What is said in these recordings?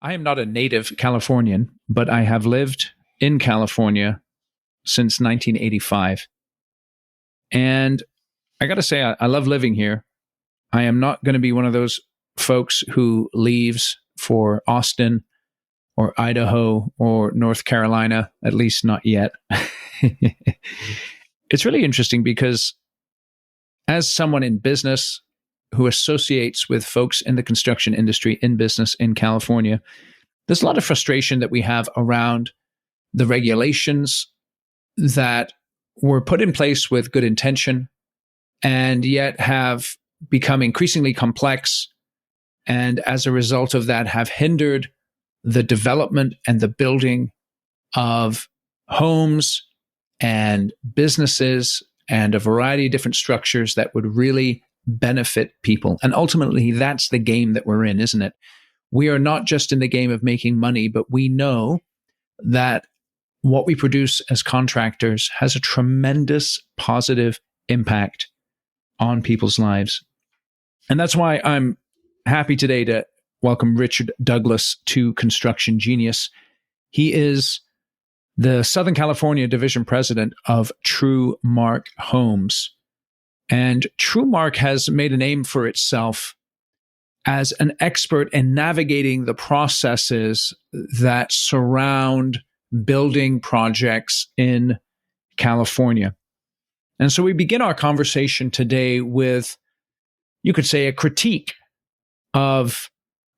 I am not a native Californian, but I have lived in California since 1985. And I got to say, I love living here. I am not going to be one of those folks who leaves for Austin or Idaho or North Carolina, at least not yet. It's really interesting because as someone in business who associates with folks in the construction industry in business in California, there's a lot of frustration that we have around the regulations that were put in place with good intention and yet have become increasingly complex, and as a result of that have hindered the development and the building of homes and businesses and a variety of different structures that would really benefit people. And ultimately, that's the game that we're in, isn't it? We are not just in the game of making money, but we know that what we produce as contractors has a tremendous positive impact on people's lives. And that's why I'm happy today to welcome Richard Douglas to Construction Genius. He is the Southern California Division President of TrueMark Homes. And TrueMark has made a name for itself as an expert in navigating the processes that surround building projects in California. And so we begin our conversation today with, you could say, a critique of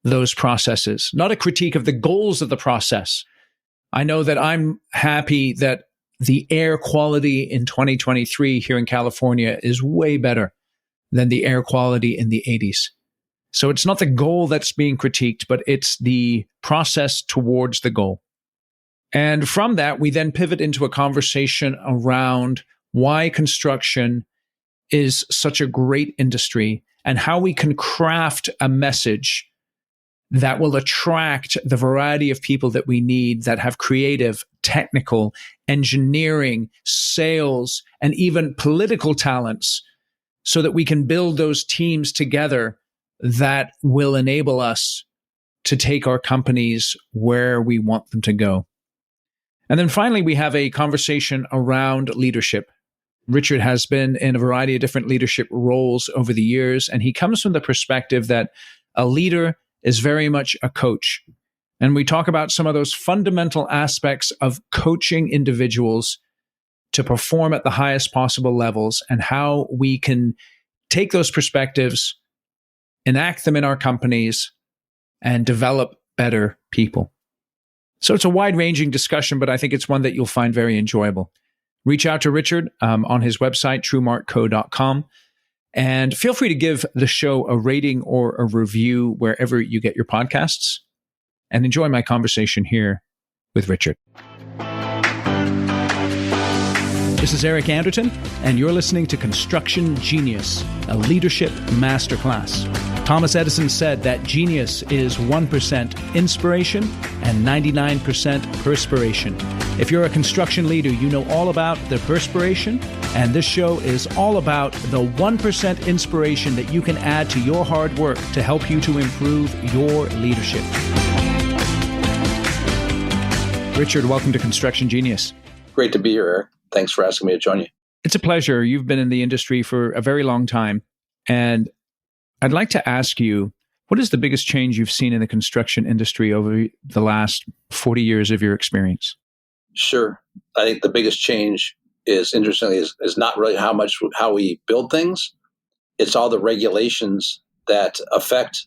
those processes, not a critique of the goals of the process. I know that I'm happy that the air quality in 2023 here in California is way better than the air quality in the 80s. So it's not the goal that's being critiqued, but it's the process towards the goal. And from that, we then pivot into a conversation around why construction is such a great industry and how we can craft a message that will attract the variety of people that we need that have creative, technical, engineering, sales, and even political talents so that we can build those teams together that will enable us to take our companies where we want them to go. And then finally, we have a conversation around leadership. Richard has been in a variety of different leadership roles over the years, and he comes from the perspective that a leader is very much a coach. And we talk about some of those fundamental aspects of coaching individuals to perform at the highest possible levels and how we can take those perspectives, enact them in our companies, and develop better people. So it's a wide-ranging discussion, but I think it's one that you'll find very enjoyable. Reach out to Richard on his website, truemarkco.com, and feel free to give the show a rating or a review wherever you get your podcasts, and enjoy my conversation here with Richard. This is Eric Anderton, and you're listening to Construction Genius, a leadership masterclass. Thomas Edison said that genius is 1% inspiration and 99% perspiration. If you're a construction leader, you know all about the perspiration, and this show is all about the 1% inspiration that you can add to your hard work to help you to improve your leadership. Richard, welcome to Construction Genius. Great to be here, Eric. Thanks for asking me to join you. It's a pleasure. You've been in the industry for a very long time, and I'd like to ask you, what is the biggest change you've seen in the construction industry over the last 40 years of your experience? Sure. I think the biggest change is, interestingly, is not really how we build things. It's all the regulations that affect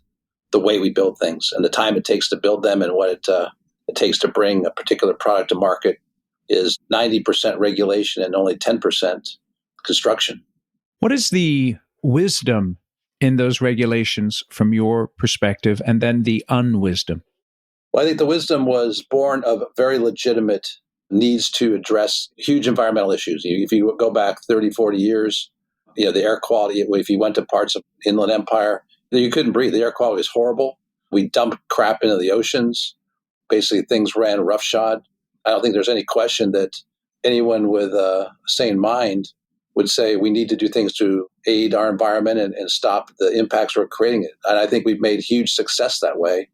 the way we build things and the time it takes to build them and what it takes to bring a particular product to market is 90% regulation and only 10% construction. What is the wisdom in those regulations from your perspective, and then the unwisdom? Well, I think the wisdom was born of very legitimate needs to address huge environmental issues. If you go back 30, 40 years, the air quality, if you went to parts of Inland Empire, you couldn't breathe. The air quality was horrible. We dumped crap into the oceans. Basically, things ran roughshod. I don't think there's any question that anyone with a sane mind would say we need to do things to aid our environment and stop the impacts we're creating. And I think we've made huge success that way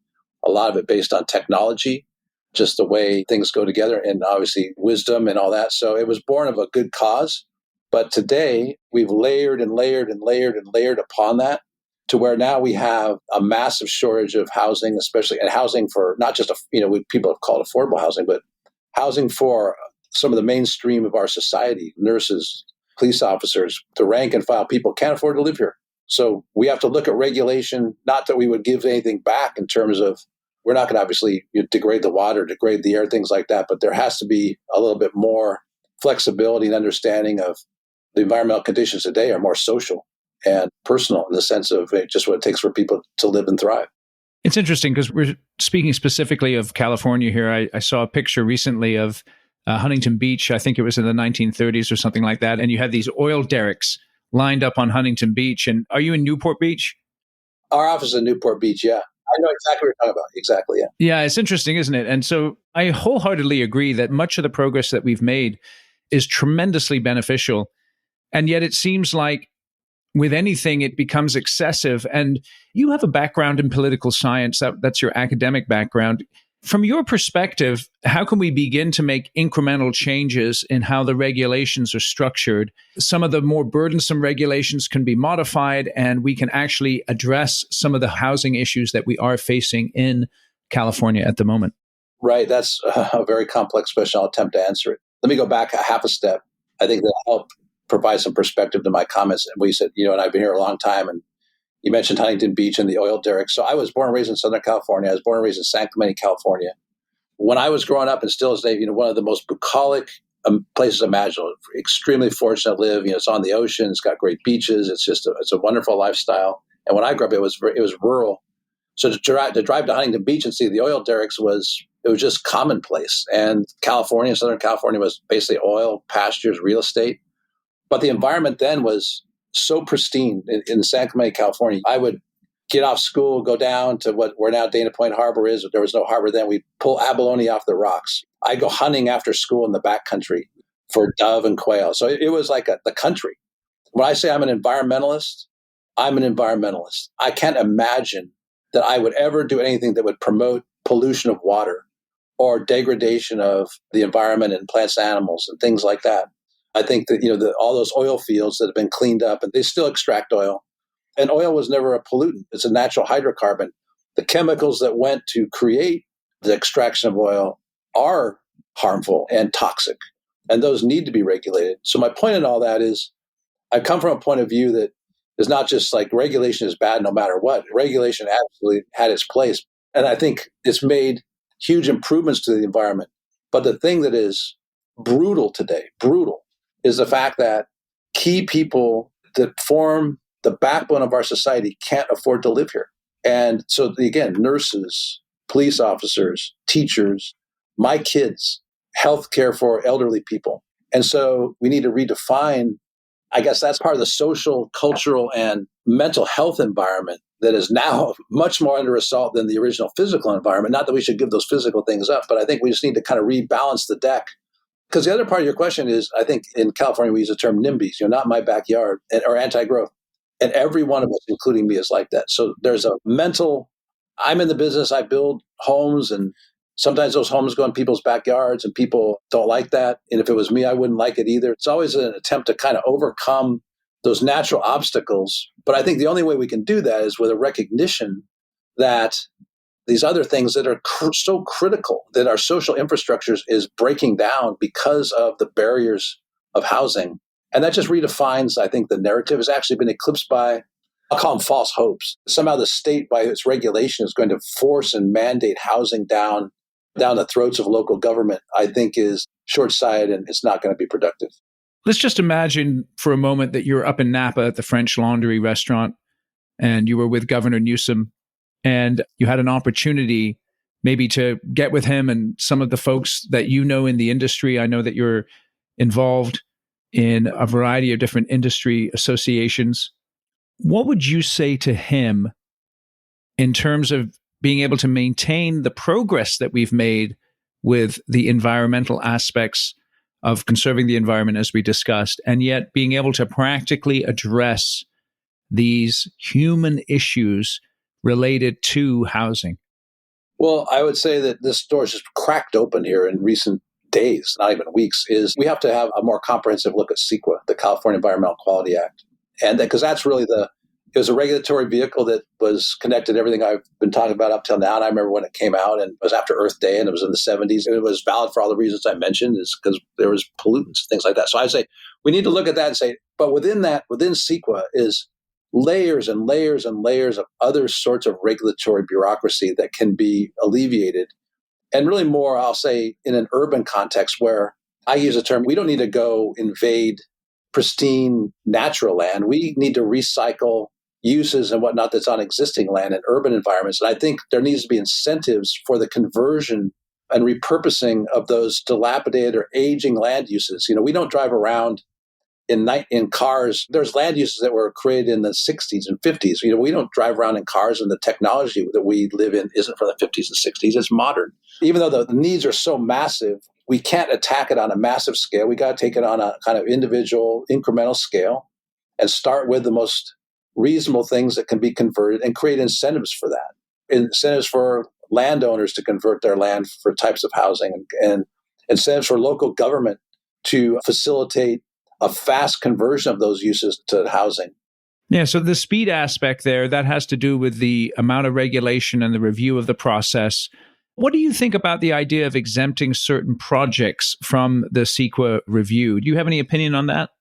a lot of it based on technology, just the way things go together, and obviously wisdom and all that. So it was born of a good cause. But today we've layered and layered and layered and layered upon that to where now we have a massive shortage of housing, especially, and housing for not just, people have called affordable housing, but housing for some of the mainstream of our society, nurses, police officers, the rank and file people can't afford to live here. So we have to look at regulation, not that we would give anything back in terms of, we're not going to obviously degrade the water, degrade the air, things like that, but there has to be a little bit more flexibility and understanding of the environmental conditions today are more social and personal in the sense of just what it takes for people to live and thrive. It's interesting because we're speaking specifically of California here. I saw a picture recently of Huntington Beach. I think it was in the 1930s or something like that. And you had these oil derricks lined up on Huntington Beach. And are you in Newport Beach? Our office is in Newport Beach, yeah. I know exactly what you're talking about. Exactly, yeah. Yeah, it's interesting, isn't it? And so I wholeheartedly agree that much of the progress that we've made is tremendously beneficial. And yet it seems like with anything, it becomes excessive. And you have a background in political science. That's your academic background. From your perspective, how can we begin to make incremental changes in how the regulations are structured? Some of the more burdensome regulations can be modified, and we can actually address some of the housing issues that we are facing in California at the moment. Right. That's a very complex question. I'll attempt to answer it. Let me go back a half a step. I think that'll help provide some perspective to my comments. And we said, and I've been here a long time, and you mentioned Huntington Beach and the oil derricks. So I was born and raised in Southern California. I was born and raised in San Clemente, California. When I was growing up, and still is today, one of the most bucolic places imaginable. Extremely fortunate to live. It's on the ocean. It's got great beaches. It's just it's a wonderful lifestyle. And when I grew up, it was rural. So to drive to Huntington Beach and see the oil derricks was just commonplace. And California, Southern California, was basically oil, pastures, real estate. But the environment then was so pristine in San Clemente, California. I would get off school, go down to where now Dana Point Harbor is. There was no harbor then. We'd pull abalone off the rocks. I'd go hunting after school in the backcountry for dove and quail. So it was like the country. When I say I'm an environmentalist, I'm an environmentalist. I can't imagine that I would ever do anything that would promote pollution of water or degradation of the environment and plants and animals and things like that. I think that, all those oil fields that have been cleaned up, and they still extract oil. And oil was never a pollutant. It's a natural hydrocarbon. The chemicals that went to create the extraction of oil are harmful and toxic, and those need to be regulated. So my point in all that is I come from a point of view that is not just like regulation is bad no matter what. Regulation absolutely had its place. And I think it's made huge improvements to the environment. But the thing that is brutal today, is the fact that key people that form the backbone of our society can't afford to live here. And so, again, nurses, police officers, teachers, my kids, healthcare for elderly people. And so we need to redefine, I guess that's part of the social, cultural, and mental health environment that is now much more under assault than the original physical environment. Not that we should give those physical things up, but I think we just need to kind of rebalance the deck. Because the other part of your question is, I think in California, we use the term NIMBYs, not my backyard, or anti-growth. And every one of us, including me, is like that. So there's a mental, I'm in the business, I build homes, and sometimes those homes go in people's backyards and people don't like that. And if it was me, I wouldn't like it either. It's always an attempt to kind of overcome those natural obstacles. But I think the only way we can do that is with a recognition that these other things that are so critical, that our social infrastructures is breaking down because of the barriers of housing. And that just redefines, I think, the narrative has actually been eclipsed by, I'll call them false hopes. Somehow the state, by its regulation, is going to force and mandate housing down the throats of local government, I think is short-sighted, and it's not going to be productive. Let's just imagine for a moment that you're up in Napa at the French Laundry restaurant, and you were with Governor Newsom, and you had an opportunity maybe to get with him and some of the folks that in the industry. I know that you're involved in a variety of different industry associations. What would you say to him in terms of being able to maintain the progress that we've made with the environmental aspects of conserving the environment, as we discussed, and yet being able to practically address these human issues related to housing? Well, I would say that this door just cracked open here in recent days, not even weeks, is we have to have a more comprehensive look at CEQA, the California Environmental Quality Act. And because that's really it was a regulatory vehicle that was connected to everything I've been talking about up till now. And I remember when it came out, and it was after Earth Day, and it was in the 70s. And it was valid for all the reasons I mentioned, is because there was pollutants, things like that. So I say we need to look at that and say, but within CEQA is layers and layers and layers of other sorts of regulatory bureaucracy that can be alleviated. And really more, I'll say, in an urban context where I use the term, we don't need to go invade pristine natural land. We need to recycle uses and whatnot that's on existing land in urban environments. And I think there needs to be incentives for the conversion and repurposing of those dilapidated or aging land uses. We don't drive around in cars. There's land uses that were created in the 60s and 50s. We don't drive around in cars, and the technology that we live in isn't from the 50s and 60s. It's modern. Even though the needs are so massive, we can't attack it on a massive scale. We got to take it on a kind of individual, incremental scale and start with the most reasonable things that can be converted and create incentives for that. Incentives for landowners to convert their land for types of housing, and incentives for local government to facilitate a fast conversion of those uses to housing. Yeah, so the speed aspect there, that has to do with the amount of regulation and the review of the process. What do you think about the idea of exempting certain projects from the CEQA review? Do you have any opinion on that?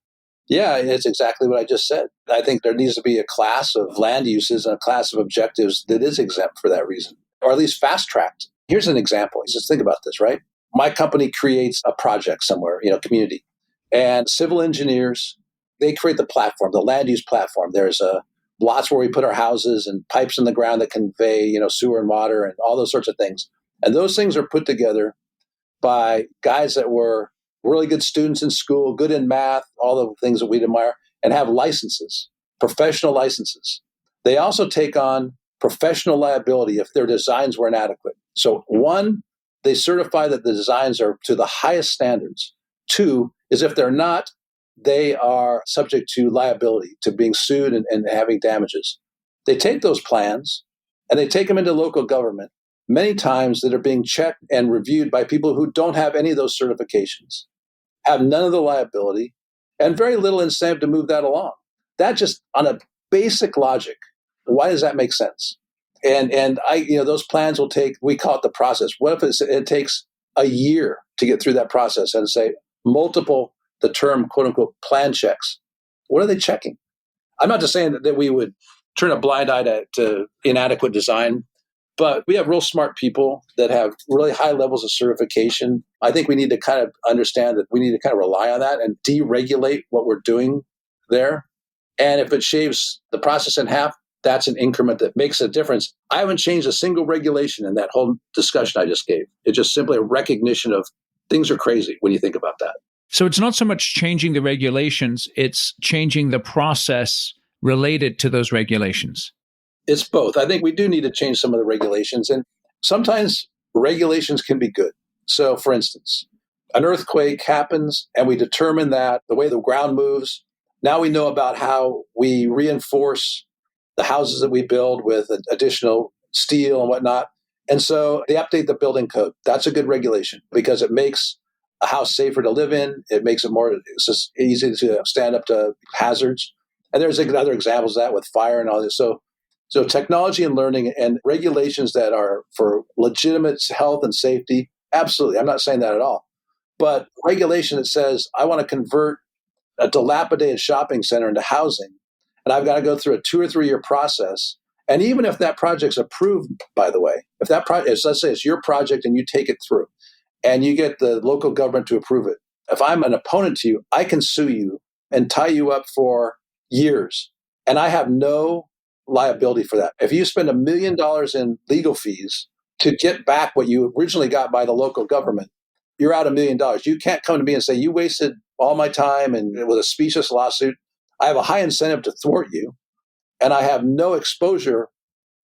Yeah, it's exactly what I just said. I think there needs to be a class of land uses and a class of objectives that is exempt for that reason, or at least fast-tracked. Here's an example. Just think about this, right? My company creates a project somewhere, community. And civil engineers, they create the platform, the land use platform. There's lots where we put our houses and pipes in the ground that convey, sewer and water and all those sorts of things. And those things are put together by guys that were really good students in school, good in math, all the things that we'd admire, and have licenses, professional licenses. They also take on professional liability if their designs were inadequate. So one, they certify that the designs are to the highest standards. Two is if they're not, they are subject to liability, to being sued and having damages. They take those plans and they take them into local government, many times that are being checked and reviewed by people who don't have any of those certifications, have none of the liability, and very little incentive to move that along. That just, on a basic logic, why does that make sense? And those plans will take, we call it the process. What if it takes a year to get through that process and say, multiple, the term quote unquote plan checks? What are they checking? I'm not just saying that we would turn a blind eye to inadequate design, but we have real smart people that have really high levels of certification. I think we need to kind of understand that we need to kind of rely on that and deregulate what we're doing there. And if it shaves the process in half, that's an increment that makes a difference. I haven't changed a single regulation in that whole discussion I just gave. It's just simply a recognition of things are crazy when you think about that. So it's not so much changing the regulations, it's changing the process related to those regulations. It's both. I think we do need to change some of the regulations, and sometimes regulations can be good. So, for instance, an earthquake happens and we determine that the way the ground moves, now we know about how we reinforce the houses that we build with additional steel and whatnot. And so they update the building code. That's a good regulation because it makes a house safer to live in. It makes it more easy to stand up to hazards. And there's other examples of that with fire and all this. So technology and learning and regulations that are for legitimate health and safety, absolutely. I'm not saying that at all. But regulation that says, I want to convert a dilapidated shopping center into housing, and I've got to go through a 2 or 3 year process. And even if that project's approved, by the way, if that project, let's say it's your project and you take it through and you get the local government to approve it. If I'm an opponent to you, I can sue you and tie you up for years. And I have no liability for that. If you spend $1 million in legal fees to get back what you originally got by the local government, you're out $1 million. You can't come to me and say, you wasted all my time and with a specious lawsuit. I have a high incentive to thwart you, and I have no exposure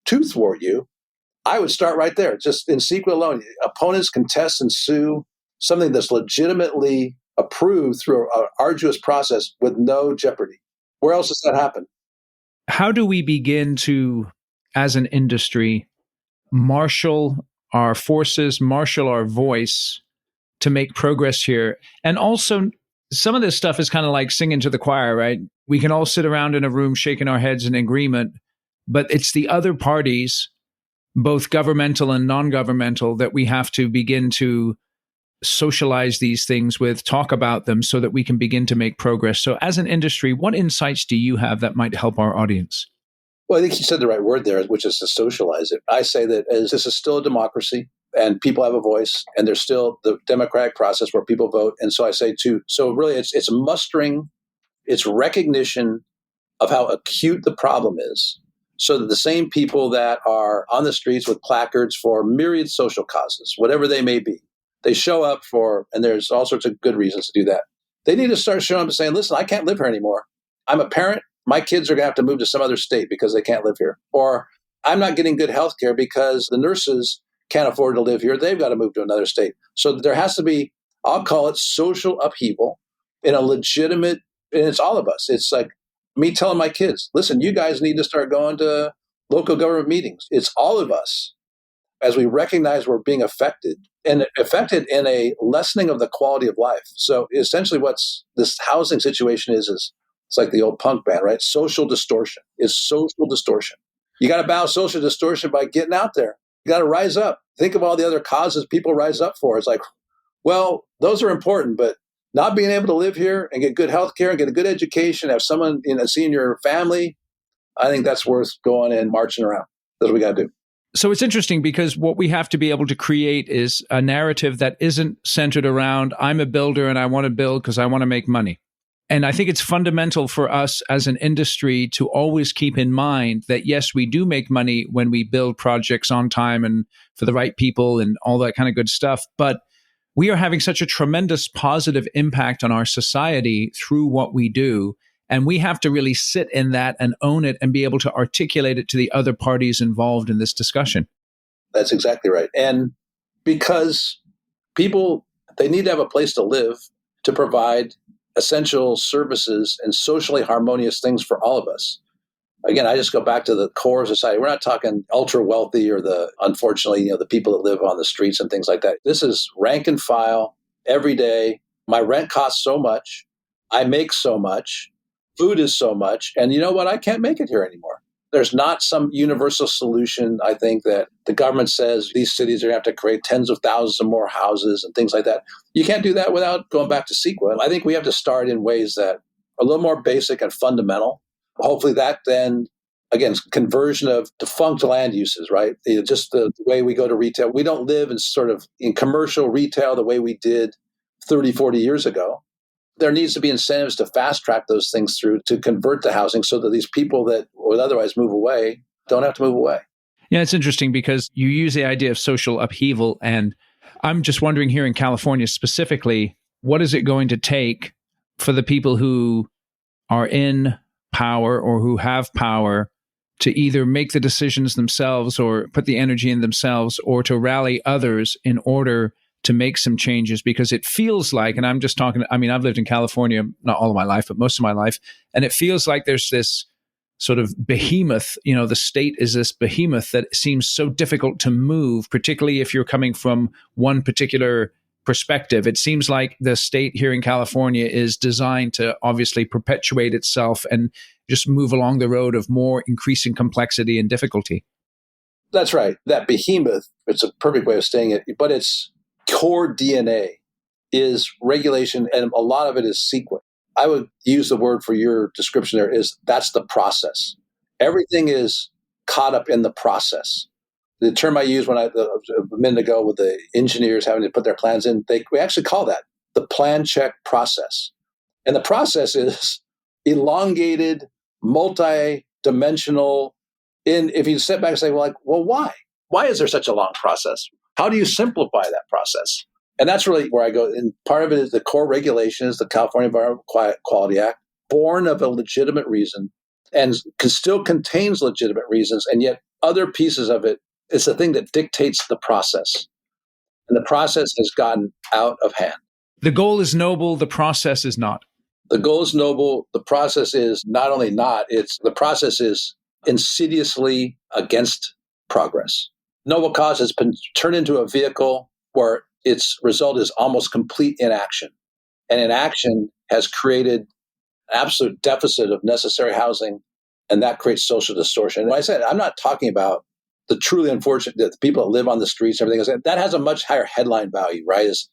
to thwart you. I would start right there. Just in CEQA alone, opponents can test and sue something that's legitimately approved through an arduous process with no jeopardy. Where else does that happen? How do we begin to, as an industry, marshal our forces, marshal our voice to make progress here. And also, some of this stuff is kind of like singing to the choir, right? We can all sit around in a room shaking our heads in agreement, but it's the other parties, both governmental and non-governmental, that we have to begin to socialize these things with, talk about them so that we can begin to make progress. So as an industry, what insights do you have that might help our audience? Well, I think you said the right word there, which is to socialize it. I say that as this is still a democracy and people have a voice and there's still the democratic process where people vote. And so I say too, so really it's mustering, it's recognition of how acute the problem is so that the same people that are on the streets with placards for myriad social causes, whatever they may be, they show up for, and there's all sorts of good reasons to do that. They need to start showing up and saying, listen, I can't live here anymore. I'm a parent. My kids are going to have to move to some other state because they can't live here. Or I'm not getting good health care because the nurses can't afford to live here. They've got to move to another state. So there has to be, I'll call it social upheaval in a legitimate, and it's all of us. It's like me telling my kids, listen, you guys need to start going to local government meetings. It's all of us as we recognize we're being affected and affected in a lessening of the quality of life. So essentially what's this housing situation is it's like the old punk band, right? Social distortion. It's social distortion. You got to battle social distortion by getting out there. You got to rise up. Think of all the other causes people rise up for. It's like, well, those are important, but not being able to live here and get good health care and get a good education, have someone seeing your family, I think that's worth going and marching around. That's what we got to do. So it's interesting because what we have to be able to create is a narrative that isn't centered around, I'm a builder and I want to build because I want to make money. And I think it's fundamental for us as an industry to always keep in mind that, yes, we do make money when we build projects on time and for the right people and all that kind of good stuff. But we are having such a tremendous positive impact on our society through what we do. And we have to really sit in that and own it and be able to articulate it to the other parties involved in this discussion. That's exactly right. And because people, they need to have a place to live to provide essential services and socially harmonious things for all of us. Again, I just go back to the core of society. We're not talking ultra wealthy or unfortunately, the people that live on the streets and things like that. This is rank and file every day. My rent costs so much. I make so much. Food is so much. And you know what? I can't make it here anymore. There's not some universal solution. I think that the government says these cities are going to have to create tens of thousands of more houses and things like that. You can't do that without going back to CEQA. I think we have to start in ways that are a little more basic and fundamental. Hopefully that then, again, conversion of defunct land uses, right? Just the way we go to retail. We don't live in commercial retail the way we did 30, 40 years ago. There needs to be incentives to fast track those things through to convert to housing so that these people that would otherwise move away don't have to move away. Yeah, it's interesting because you use the idea of social upheaval. And I'm just wondering here in California specifically, what is it going to take for the people who are in power or who have power to either make the decisions themselves or put the energy in themselves or to rally others in order to make some changes? Because it feels like, and I'm just talking, I've lived in California, not all of my life, but most of my life, and it feels like there's this sort of behemoth, the state is this behemoth that seems so difficult to move, particularly if you're coming from one particular perspective. It seems like the state here in California is designed to obviously perpetuate itself and just move along the road of more increasing complexity and difficulty. That's right. That behemoth, it's a perfect way of saying it, but its core DNA is regulation, and a lot of it is sequence. I would use the word for your description there is that's the process. Everything is caught up in the process. The term I used a minute ago with the engineers having to put their plans in, we actually call that the plan check process. And the process is elongated, multi-dimensional. If you step back and say, well, why? Why is there such a long process? How do you simplify that process? And that's really where I go. And part of it is the core regulation is the California Environmental Quality Act, born of a legitimate reason and still contains legitimate reasons. And yet other pieces of it, it's the thing that dictates the process. And the process has gotten out of hand. The goal is noble. The process is not. The goal is noble. The process is not only not, the process is insidiously against progress. Noble cause has been turned into a vehicle where its result is almost complete inaction. And inaction has created an absolute deficit of necessary housing, and that creates social distortion. And when I said, I'm not talking about the truly unfortunate, the people that live on the streets and everything else. That has a much higher headline value, right? As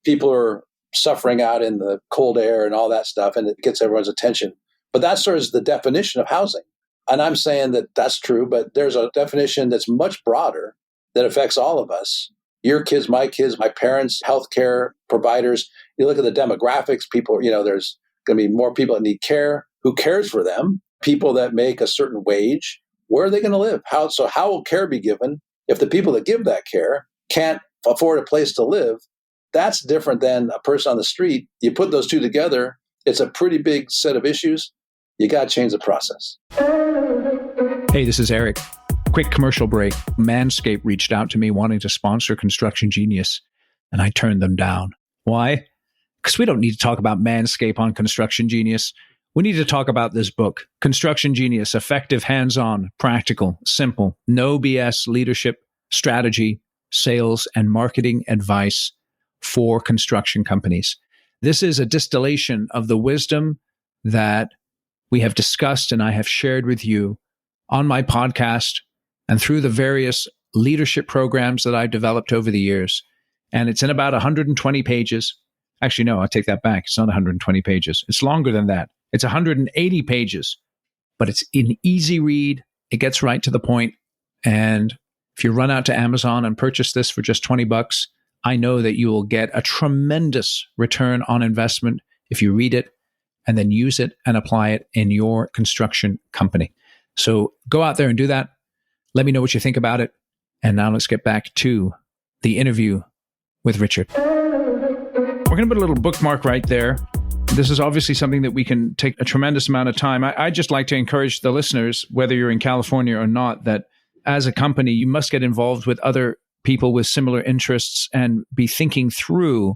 people are suffering out in the cold air and all that stuff, and it gets everyone's attention. But that sort of is the definition of housing. And I'm saying that that's true, but there's a definition that's much broader that affects all of us. Your kids, my parents, healthcare providers. You look at the demographics, people, there's going to be more people that need care. Who cares for them? People that make a certain wage. Where are they going to live? How will care be given if the people that give that care can't afford a place to live? That's different than a person on the street. You put those two together, it's a pretty big set of issues. You got to change the process. Hey, this is Eric. Quick commercial break. Manscaped reached out to me wanting to sponsor Construction Genius, and I turned them down. Why? Because we don't need to talk about Manscaped on Construction Genius. We need to talk about this book, Construction Genius, effective, hands-on, practical, simple, no BS leadership, strategy, sales, and marketing advice for construction companies. This is a distillation of the wisdom that we have discussed and I have shared with you on my podcast and through the various leadership programs that I've developed over the years. And it's in about 120 pages. Actually, no, I take that back. It's not 120 pages. It's longer than that. It's 180 pages, but it's an easy read. It gets right to the point. And if you run out to Amazon and purchase this for just $20, I know that you will get a tremendous return on investment if you read it and then use it and apply it in your construction company. So go out there and do that. Let me know what you think about it. And now let's get back to the interview with Richard. We're going to put a little bookmark right there. This is obviously something that we can take a tremendous amount of time. I just like to encourage the listeners, whether you're in California or not, that as a company, you must get involved with other people with similar interests and be thinking through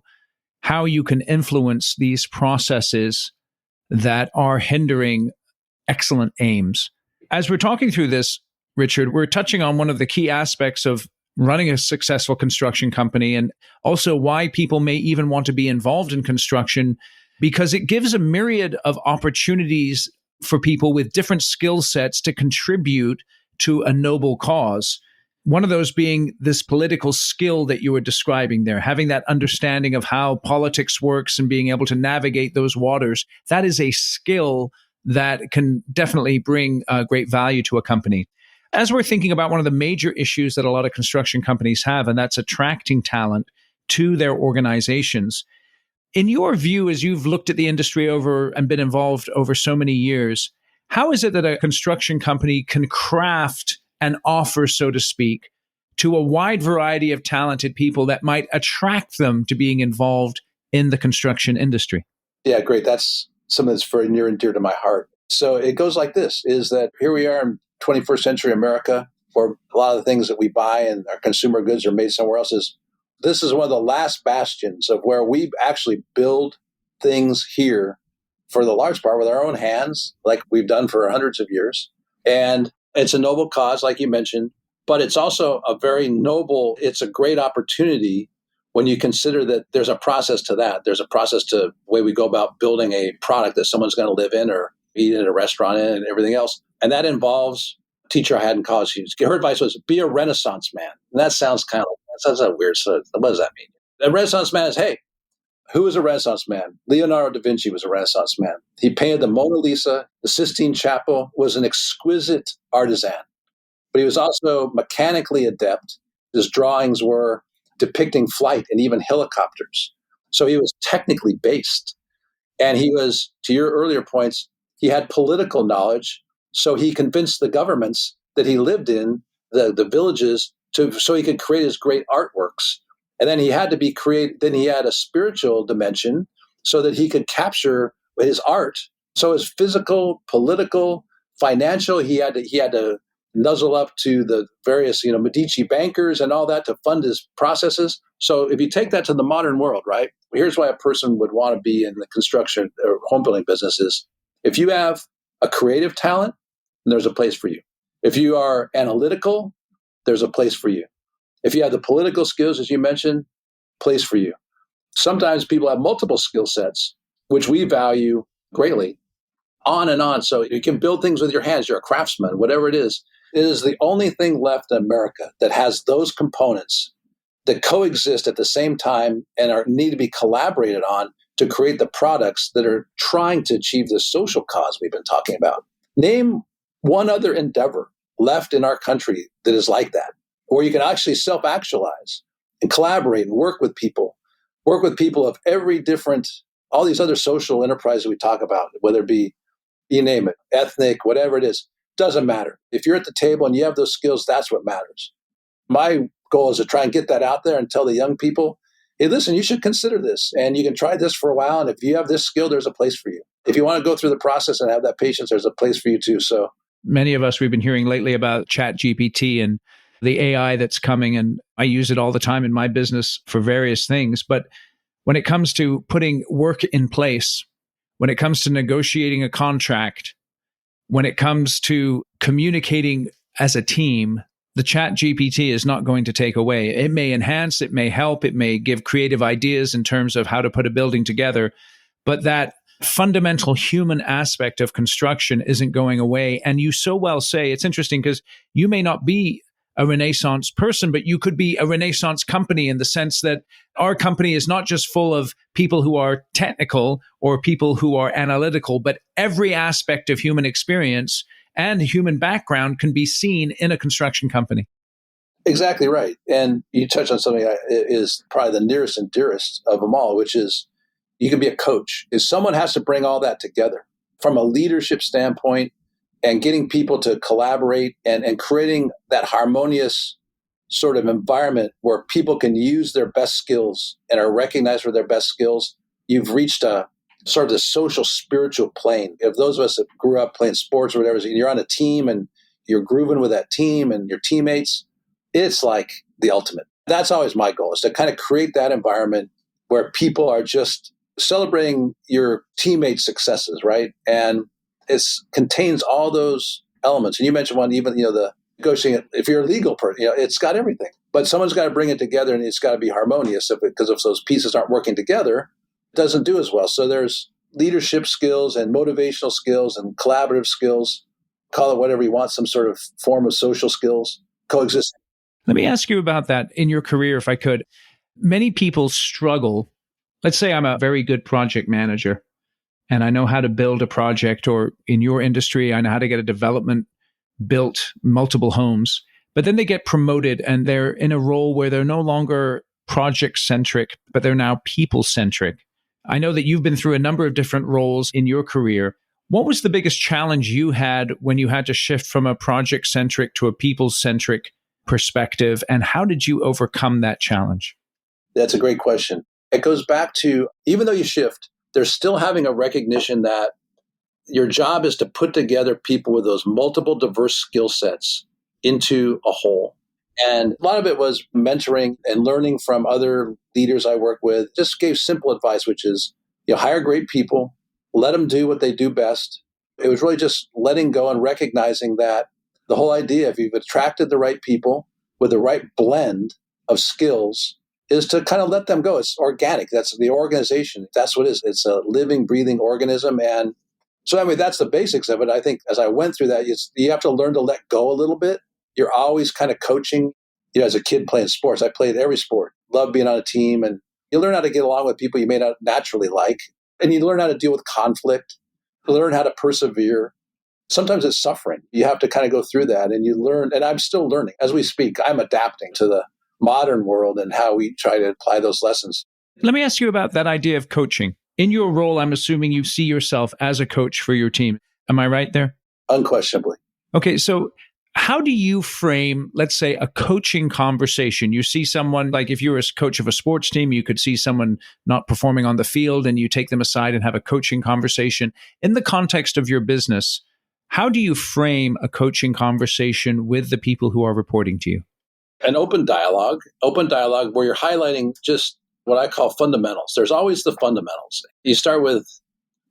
how you can influence these processes that are hindering excellent aims. As we're talking through this, Richard, we're touching on one of the key aspects of running a successful construction company and also why people may even want to be involved in construction, because it gives a myriad of opportunities for people with different skill sets to contribute to a noble cause. One of those being this political skill that you were describing there, having that understanding of how politics works and being able to navigate those waters. That is a skill that can definitely bring great value to a company. As we're thinking about one of the major issues that a lot of construction companies have, and that's attracting talent to their organizations. In your view, as you've looked at the industry over and been involved over so many years, how is it that a construction company can craft an offer, so to speak, to a wide variety of talented people that might attract them to being involved in the construction industry? Yeah, great. That's something that's very near and dear to my heart. So it goes like this, is that here we are in 21st century America, where a lot of the things that we buy and our consumer goods are made somewhere else. This is one of the last bastions of where we actually build things here for the large part with our own hands, like we've done for hundreds of years. And it's a noble cause, like you mentioned, but it's also it's a great opportunity when you consider that there's a process to that. There's a process to the way we go about building a product that someone's going to live in or eat at a restaurant in and everything else. And that involves a teacher I had in college. Her advice was, be a Renaissance man. And that sounds kind of weird. So what does that mean? A Renaissance man is, hey, who is a Renaissance man? Leonardo da Vinci was a Renaissance man. He painted the Mona Lisa, the Sistine Chapel, was an exquisite artisan. But he was also mechanically adept. His drawings were depicting flight and even helicopters. So he was technically based. And he was, to your earlier points, he had political knowledge. So he convinced the governments that he lived in, the villages, so he could create his great artworks. And then he had a spiritual dimension so that he could capture his art. So his physical, political, financial, he had to nuzzle up to the various, Medici bankers and all that to fund his processes. So if you take that to the modern world, right, here's why a person would want to be in the construction or home building business is if you have a creative talent, there's a place for you. If you are analytical, there's a place for you. If you have the political skills, as you mentioned, place for you. Sometimes people have multiple skill sets, which we value greatly, on and on. So you can build things with your hands. You're a craftsman, whatever it is. It is the only thing left in America that has those components that coexist at the same time and need to be collaborated on to create the products that are trying to achieve the social cause we've been talking about. Name one other endeavor left in our country that is like that, where you can actually self-actualize and collaborate and work with people of every different, all these other social enterprises we talk about, whether it be, you name it, ethnic, whatever it is, doesn't matter. If you're at the table and you have those skills, that's what matters. My goal is to try and get that out there and tell the young people, hey, listen, you should consider this and you can try this for a while. And if you have this skill, there's a place for you. If you want to go through the process and have that patience, there's a place for you too. So many of us, we've been hearing lately about ChatGPT and the AI that's coming, and I use it all the time in my business for various things. But when it comes to putting work in place, when it comes to negotiating a contract, when it comes to communicating as a team, the ChatGPT is not going to take away. It may enhance, it may help, it may give creative ideas in terms of how to put a building together, but that fundamental human aspect of construction isn't going away. And you so well say, it's interesting because you may not be a Renaissance person, but you could be a Renaissance company in the sense that our company is not just full of people who are technical or people who are analytical, but every aspect of human experience and human background can be seen in a construction company. Exactly right. And you touched on something that is probably the nearest and dearest of them all, which is you can be a coach. Is someone has to bring all that together from a leadership standpoint and getting people to collaborate and creating that harmonious sort of environment where people can use their best skills and are recognized for their best skills. You've reached a sort of the social spiritual plane. If those of us that grew up playing sports or whatever, and you're on a team and you're grooving with that team and your teammates, it's like the ultimate. That's always my goal, is to kind of create that environment where people are just celebrating your teammates' successes, right? And it contains all those elements. And you mentioned one, even, the negotiating, if you're a legal person, it's got everything. But someone's got to bring it together and it's got to be harmonious, because if those pieces aren't working together, it doesn't do as well. So there's leadership skills and motivational skills and collaborative skills, call it whatever you want, some sort of form of social skills coexisting. Let me ask you about that in your career, if I could. Many people struggle. Let's say I'm a very good project manager and I know how to build a project, or in your industry, I know how to get a development built, multiple homes, but then they get promoted and they're in a role where they're no longer project centric, but they're now people centric. I know that you've been through a number of different roles in your career. What was the biggest challenge you had when you had to shift from a project centric to a people centric perspective, and how did you overcome that challenge? That's a great question. It goes back to, even though you shift, there's still having a recognition that your job is to put together people with those multiple diverse skill sets into a whole. And a lot of it was mentoring and learning from other leaders I work with. Just gave simple advice, which is, hire great people, let them do what they do best. It was really just letting go and recognizing that the whole idea, if you've attracted the right people with the right blend of skills, is to kind of let them go. It's organic. That's the organization. That's what it is. It's a living, breathing organism. And so, that's the basics of it. I think as I went through that, you have to learn to let go a little bit. You're always kind of coaching. As a kid playing sports, I played every sport, loved being on a team, and you learn how to get along with people you may not naturally like, and you learn how to deal with conflict, you learn how to persevere. Sometimes it's suffering. You have to kind of go through that, and you learn, and I'm still learning. As we speak, I'm adapting to the modern world and how we try to apply those lessons. Let me ask you about that idea of coaching. In your role, I'm assuming you see yourself as a coach for your team. Am I right there? Unquestionably. Okay, so how do you frame, let's say, a coaching conversation? You see someone, like if you're a coach of a sports team, you could see someone not performing on the field and you take them aside and have a coaching conversation. In the context of your business, how do you frame a coaching conversation with the people who are reporting to you? An open dialogue where you're highlighting just what I call fundamentals. There's always the fundamentals. You start with,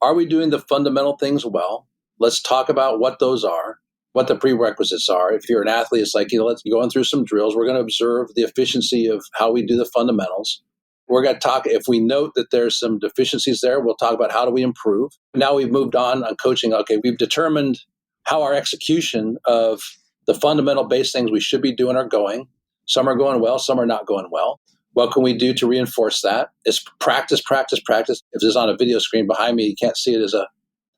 are we doing the fundamental things well? Let's talk about what those are. what the prerequisites are. If you're an athlete, it's like, let's go on through some drills. We're going to observe the efficiency of how we do the fundamentals. We're going to talk, if we note that there's some deficiencies there, we'll talk about how do we improve. Now we've moved on coaching. Okay, we've determined how our execution of the fundamental base things we should be doing are going. Some are going well, some are not going well. What can we do to reinforce that? It's practice, practice, practice. If this is on a video screen behind me, you can't see it.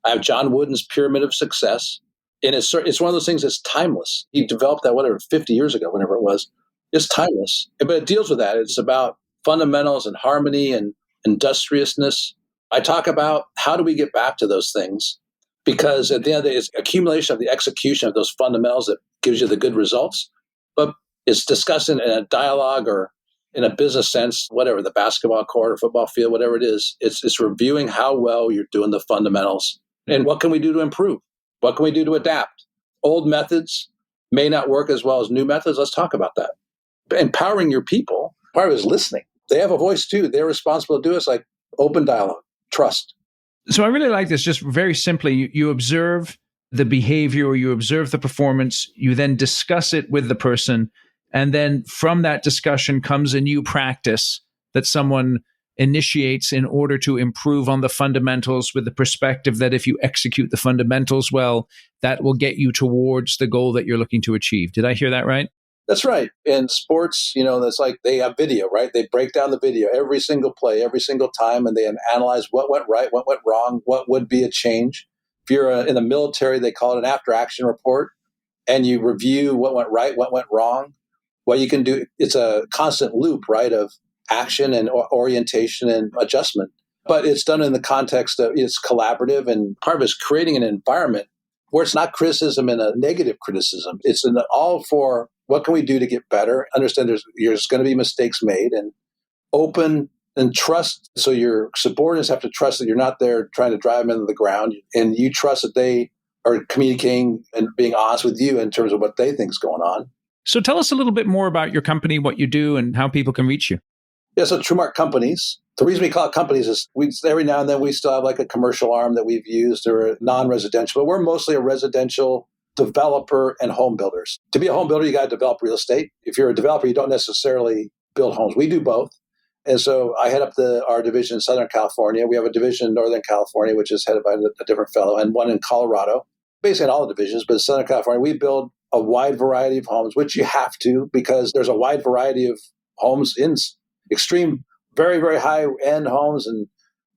I have John Wooden's Pyramid of Success. And it's one of those things that's timeless. He developed that, 50 years ago, whenever it was. It's timeless. But it deals with that. It's about fundamentals and harmony and industriousness. I talk about how do we get back to those things? Because at the end of the day, it's accumulation of the execution of those fundamentals that gives you the good results. But it's discussed in a dialogue or in a business sense, whatever, the basketball court or football field, whatever it is. It's reviewing how well you're doing the fundamentals and what can we do to improve? What can we do to adapt? Old methods may not work as well as new methods. Let's talk about that. Empowering your people, part of it is listening. They have a voice too. They're responsible to do it. It's like open dialogue, trust. So I really like this. Just very simply, you observe the behavior or you observe the performance, you then discuss it with the person. And then from that discussion comes a new practice that someone initiates in order to improve on the fundamentals with the perspective that if you execute the fundamentals well, that will get you towards the goal that you're looking to achieve. Did I hear that right? That's right. In sports, that's like they have video, right? They break down the video, every single play, every single time, and they analyze what went right, what went wrong, what would be a change. If you're in the military, they call it an after-action report, and you review what went right, what went wrong, what you can do. It's a constant loop, right, of action and orientation and adjustment. But it's done in the context of it's collaborative, and part of it is creating an environment where it's not criticism and a negative criticism. It's all for what can we do to get better? Understand there's going to be mistakes made, and open and trust. So your subordinates have to trust that you're not there trying to drive them into the ground, and you trust that they are communicating and being honest with you in terms of what they think is going on. So tell us a little bit more about your company, what you do, and how people can reach you. Yeah, so TrueMark Companies. The reason we call it companies is every now and then we still have like a commercial arm that we've used or a non-residential, but we're mostly a residential developer and home builders. To be a home builder, you got to develop real estate. If you're a developer, you don't necessarily build homes. We do both. And so I head up our division in Southern California. We have a division in Northern California, which is headed by a different fellow, and one in Colorado. Basically in all the divisions, but in Southern California, we build a wide variety of homes, which you have to because there's a wide variety of homes in extreme, very, very high-end homes and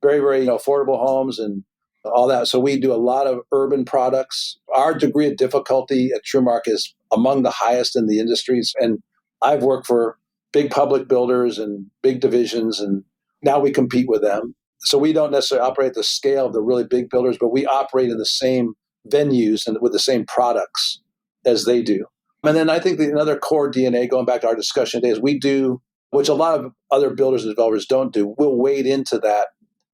very, very affordable homes and all that. So we do a lot of urban products. Our degree of difficulty at TrueMark is among the highest in the industries. And I've worked for big public builders and big divisions, and now we compete with them. So we don't necessarily operate at the scale of the really big builders, but we operate in the same venues and with the same products as they do. And then I think another core DNA, going back to our discussion today, is we do, which a lot of other builders and developers don't do, we'll wade into that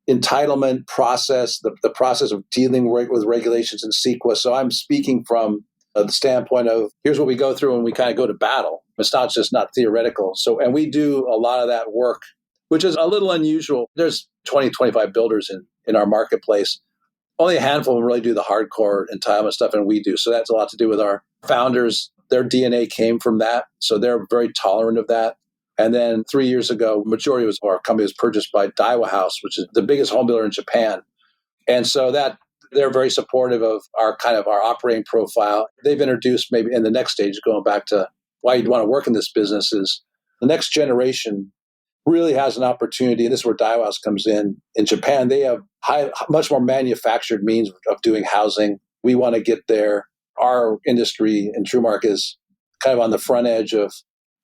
entitlement process, the process of dealing with regulations and CEQA. So I'm speaking from the standpoint of here's what we go through when we kind of go to battle. It's not theoretical. So, and we do a lot of that work, which is a little unusual. There's 20, 25 builders in our marketplace. Only a handful of them really do the hardcore entitlement stuff, and we do. So that's a lot to do with our founders. Their DNA came from that. So they're very tolerant of that. And then 3 years ago, majority of our company was purchased by Daiwa House, which is the biggest home builder in Japan. And so that they're very supportive of our operating profile. They've introduced maybe in the next stage, going back to why you'd want to work in this business, is the next generation really has an opportunity. And this is where Daiwa House comes in. In Japan, they have much more manufactured means of doing housing. We want to get there. Our industry in TrueMark is kind of on the front edge of,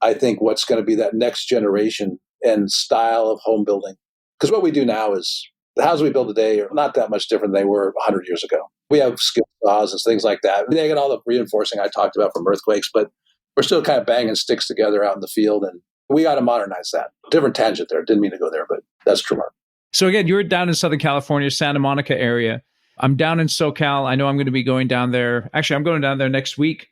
I think, what's going to be that next generation and style of home building. Because what we do now is the houses we build today are not that much different than they were 100 years ago. We have skip saws and things like that. They get all the reinforcing I talked about from earthquakes, but we're still kind of banging sticks together out in the field, and we got to modernize that. Different tangent there. Didn't mean to go there, but that's TrueMark. So again, you're down in Southern California, Santa Monica area. I'm down in SoCal. I know I'm going to be going down there. Actually, I'm going down there next week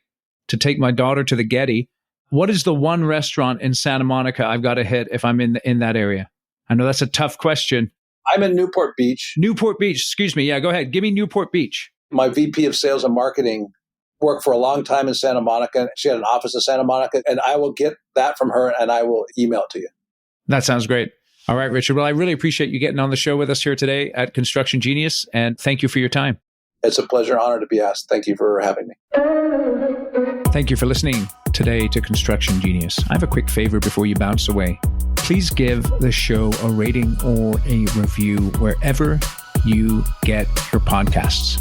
to take my daughter to the Getty. What is the one restaurant in Santa Monica I've got to hit if I'm in that area? I know that's a tough question. I'm in Newport Beach. Newport Beach, excuse me. Yeah, go ahead. Give me Newport Beach. My VP of Sales and Marketing worked for a long time in Santa Monica. She had an office in Santa Monica, and I will get that from her and I will email it to you. That sounds great. All right, Richard. Well, I really appreciate you getting on the show with us here today at Construction Genius, and thank you for your time. It's a pleasure and honor to be asked. Thank you for having me. Thank you for listening today to Construction Genius. I have a quick favor before you bounce away. Please give the show a rating or a review wherever you get your podcasts.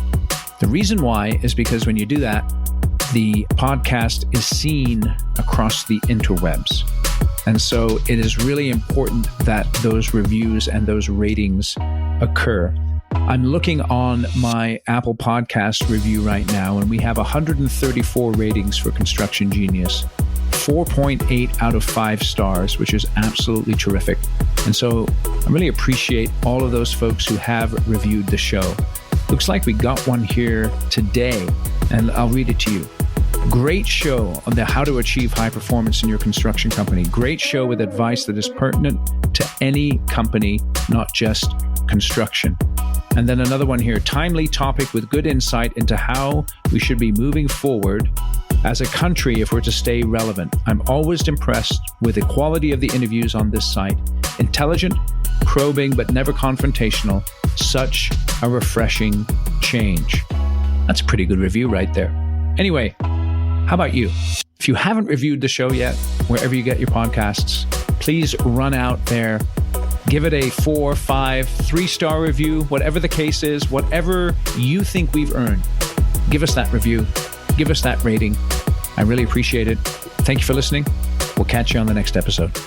The reason why is because when you do that, the podcast is seen across the interwebs. And so it is really important that those reviews and those ratings occur. I'm looking on my Apple Podcast review right now, and we have 134 ratings for Construction Genius, 4.8 out of 5 stars, which is absolutely terrific. And so I really appreciate all of those folks who have reviewed the show. Looks like we got one here today, and I'll read it to you. Great show on the how to achieve high performance in your construction company. Great show with advice that is pertinent to any company, not just construction. And then another one here, timely topic with good insight into how we should be moving forward as a country if we're to stay relevant. I'm always impressed with the quality of the interviews on this site. Intelligent, probing, but never confrontational. Such a refreshing change. That's a pretty good review right there. Anyway, how about you? If you haven't reviewed the show yet, wherever you get your podcasts, please run out there, give it a 4, 5, 3-star review, whatever the case is, whatever you think we've earned. Give us that review. Give us that rating. I really appreciate it. Thank you for listening. We'll catch you on the next episode.